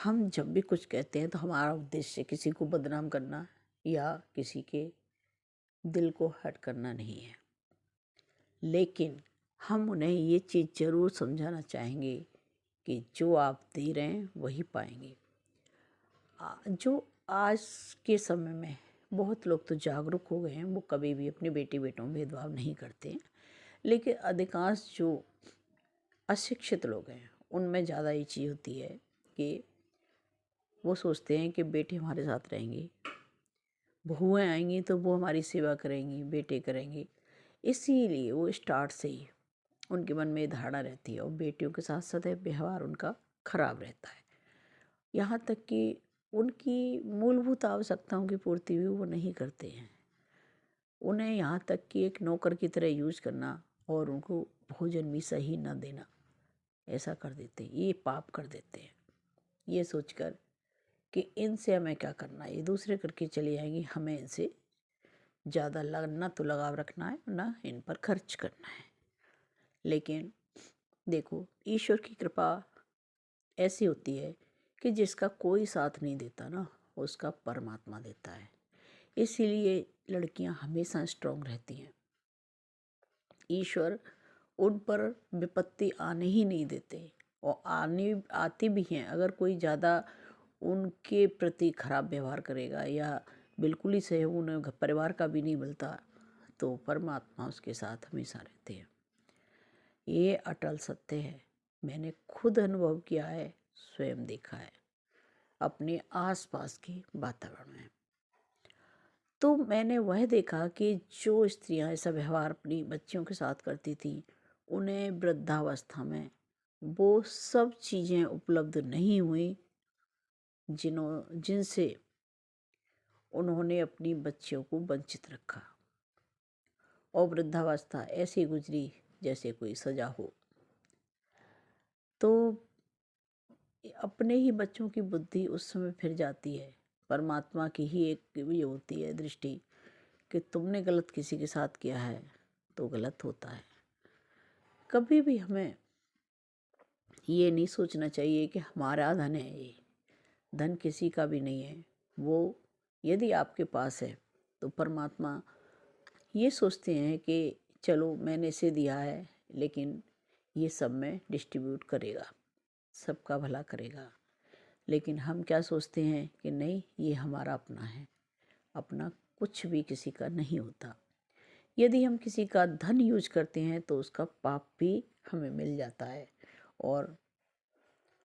हम जब भी कुछ कहते हैं तो हमारा उद्देश्य किसी को बदनाम करना या किसी के दिल को हर्ट करना नहीं है, लेकिन हम उन्हें ये चीज़ ज़रूर समझाना चाहेंगे कि जो आप दे रहे हैं वही पाएंगे। जो आज के समय में बहुत लोग तो जागरूक हो गए हैं, वो कभी भी अपने बेटे बेटों में भेदभाव नहीं करते हैं, लेकिन अधिकांश जो अशिक्षित लोग हैं उनमें ज़्यादा ये चीज़ होती है कि वो सोचते हैं कि बेटे हमारे साथ रहेंगे, बहुएं आएंगी तो वो हमारी सेवा करेंगी, बेटे करेंगे। इसीलिए वो स्टार्ट से ही उनके मन में धारणा रहती है और बेटियों के साथ सदैव व्यवहार उनका खराब रहता है। यहाँ तक कि उनकी मूलभूत आवश्यकताओं की पूर्ति भी वो नहीं करते हैं। उन्हें यहाँ तक कि एक नौकर की तरह यूज करना और उनको भोजन भी सही न देना, ऐसा कर देते हैं, ये पाप कर देते हैं। ये सोचकर कि इनसे हमें क्या करना है, ये दूसरे करके चली जाएंगी, हमें इनसे ज़्यादा ना तो लगाव रखना है ना इन पर खर्च करना है। लेकिन देखो, ईश्वर की कृपा ऐसी होती है कि जिसका कोई साथ नहीं देता ना, उसका परमात्मा देता है। इसीलिए लड़कियां हमेशा स्ट्रांग रहती हैं। ईश्वर उन पर विपत्ति आने ही नहीं देते, और आती भी हैं। अगर कोई ज़्यादा उनके प्रति खराब व्यवहार करेगा या बिल्कुल ही सहयोग उन्हें परिवार का भी नहीं मिलता, तो परमात्मा उसके साथ हमेशा रहते हैं। ये अटल सत्य है, मैंने खुद अनुभव किया है, स्वयं देखा है अपने आसपास के वातावरण में। तो मैंने वह देखा कि जो स्त्रियां ऐसा व्यवहार अपनी बच्चियों के साथ करती थी, उन्हें वृद्धावस्था में वो सब चीज़ें उपलब्ध नहीं हुई जिनसे उन्होंने अपनी बच्चियों को वंचित रखा, और वृद्धावस्था ऐसी गुजरी जैसे कोई सजा हो। तो अपने ही बच्चों की बुद्धि उस समय फिर जाती है। परमात्मा की ही एक ये होती है दृष्टि कि तुमने गलत किसी के साथ किया है तो गलत होता है। कभी भी हमें ये नहीं सोचना चाहिए कि हमारा धन है, ये धन किसी का भी नहीं है। वो यदि आपके पास है तो परमात्मा ये सोचते हैं कि चलो मैंने इसे दिया है, लेकिन ये सब में डिस्ट्रीब्यूट करेगा, सबका भला करेगा। लेकिन हम क्या सोचते हैं कि नहीं, ये हमारा अपना है। अपना कुछ भी किसी का नहीं होता। यदि हम किसी का धन यूज करते हैं तो उसका पाप भी हमें मिल जाता है, और